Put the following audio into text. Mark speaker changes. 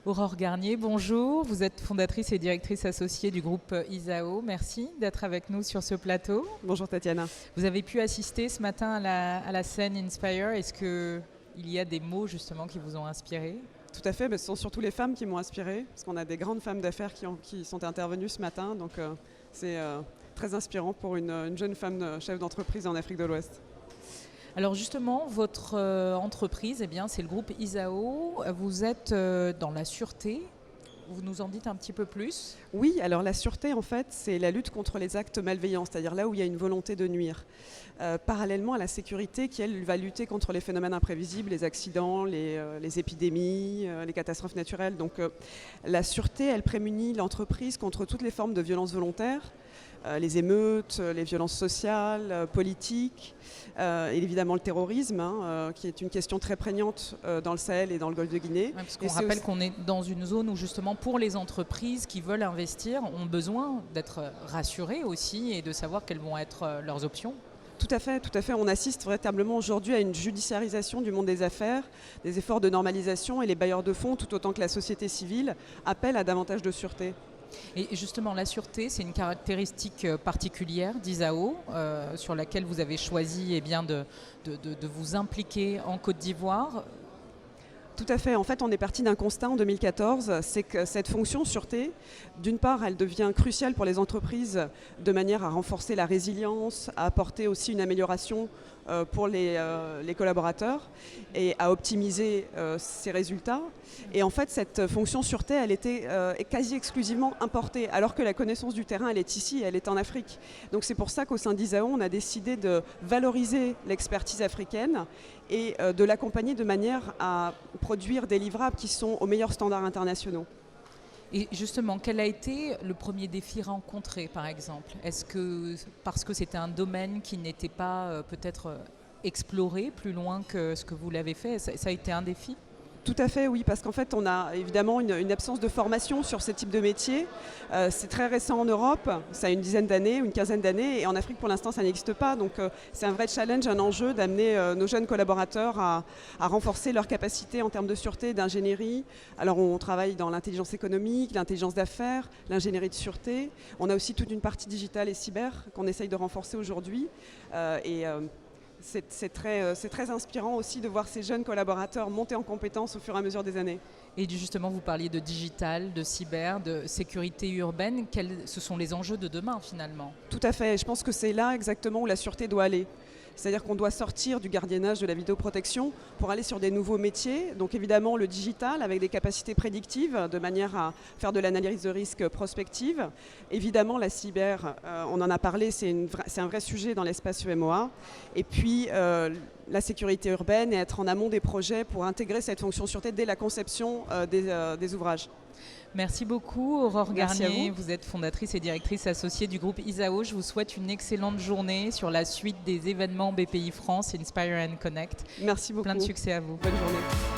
Speaker 1: Aurore Garnier, bonjour. Vous êtes fondatrice et directrice associée du groupe ISAO. Merci d'être avec nous sur ce plateau.
Speaker 2: Bonjour Tatiana.
Speaker 1: Vous avez pu assister ce matin à la scène Inspire. Est-ce qu'il y a des mots justement qui vous ont inspiré ?
Speaker 2: Tout à fait, mais ce sont surtout les femmes qui m'ont inspirée, parce qu'on a des grandes femmes d'affaires qui sont intervenues ce matin. Donc c'est très inspirant pour une jeune femme chef d'entreprise en Afrique de l'Ouest.
Speaker 1: Alors justement, votre entreprise, c'est le groupe ISAO. Vous êtes dans la sûreté. Vous nous en dites un petit peu plus ?
Speaker 2: Oui, alors la sûreté, en fait, c'est la lutte contre les actes malveillants, c'est-à-dire là où il y a une volonté de nuire. Parallèlement à la sécurité qui, elle, va lutter contre les phénomènes imprévisibles, les accidents, les épidémies, les catastrophes naturelles. Donc la sûreté, elle prémunit l'entreprise contre toutes les formes de violences volontaires, les émeutes, les violences sociales, politiques, et évidemment le terrorisme, qui est une question très prégnante dans le Sahel et dans le Golfe de Guinée.
Speaker 1: Ouais, parce qu'on rappelle qu'on est dans une zone où justement pour les entreprises qui veulent investir ont besoin d'être rassurées aussi et de savoir quelles vont être leurs options.
Speaker 2: Tout à fait, tout à fait. On assiste véritablement aujourd'hui à une judiciarisation du monde des affaires, des efforts de normalisation, et les bailleurs de fonds, tout autant que la société civile, appellent à davantage de sûreté.
Speaker 1: Et justement, la sûreté, c'est une caractéristique particulière d'ISAO sur laquelle vous avez choisi de vous impliquer en Côte d'Ivoire.
Speaker 2: Tout à fait. En fait, on est parti d'un constat en 2014, c'est que cette fonction sûreté, d'une part, elle devient cruciale pour les entreprises de manière à renforcer la résilience, à apporter aussi une amélioration pour les collaborateurs et à optimiser ces résultats. Et en fait, cette fonction sûreté, elle était quasi exclusivement importée, alors que la connaissance du terrain, elle est ici, elle est en Afrique. Donc c'est pour ça qu'au sein d'ISAO, on a décidé de valoriser l'expertise africaine et de l'accompagner de manière à produire des livrables qui sont aux meilleurs standards internationaux.
Speaker 1: Et justement, quel a été le premier défi rencontré, par exemple ? Est-ce que parce que c'était un domaine qui n'était pas peut-être exploré plus loin que ce que vous l'avez fait, ça a été un défi ?
Speaker 2: Tout à fait, oui, parce qu'en fait, on a évidemment une absence de formation sur ce type de métier. C'est très récent en Europe, ça a une dizaine d'années, une quinzaine d'années, et en Afrique, pour l'instant, ça n'existe pas. Donc, c'est un vrai challenge, un enjeu d'amener nos jeunes collaborateurs à renforcer leurs capacités en termes de sûreté et d'ingénierie. Alors, on travaille dans l'intelligence économique, l'intelligence d'affaires, l'ingénierie de sûreté. On a aussi toute une partie digitale et cyber qu'on essaye de renforcer aujourd'hui. C'est très inspirant aussi de voir ces jeunes collaborateurs monter en compétences au fur et à mesure des années.
Speaker 1: Et justement, vous parliez de digital, de cyber, de sécurité urbaine. Ce sont les enjeux de demain finalement ?
Speaker 2: Tout à fait. Je pense que c'est là exactement où la sûreté doit aller. C'est-à-dire qu'on doit sortir du gardiennage de la vidéoprotection pour aller sur des nouveaux métiers. Donc évidemment le digital avec des capacités prédictives de manière à faire de l'analyse de risque prospective. Évidemment la cyber, on en a parlé, c'est un vrai sujet dans l'espace UMOA. Et puis la sécurité urbaine et être en amont des projets pour intégrer cette fonction sûreté dès la conception des ouvrages.
Speaker 1: Merci beaucoup Aurore
Speaker 2: Merci
Speaker 1: Garnier,
Speaker 2: à vous.
Speaker 1: Vous êtes fondatrice et directrice associée du groupe ISAO. Je vous souhaite une excellente journée sur la suite des événements BPI France, Inspire and Connect.
Speaker 2: Merci beaucoup.
Speaker 1: Plein de succès à vous.
Speaker 2: Bonne journée.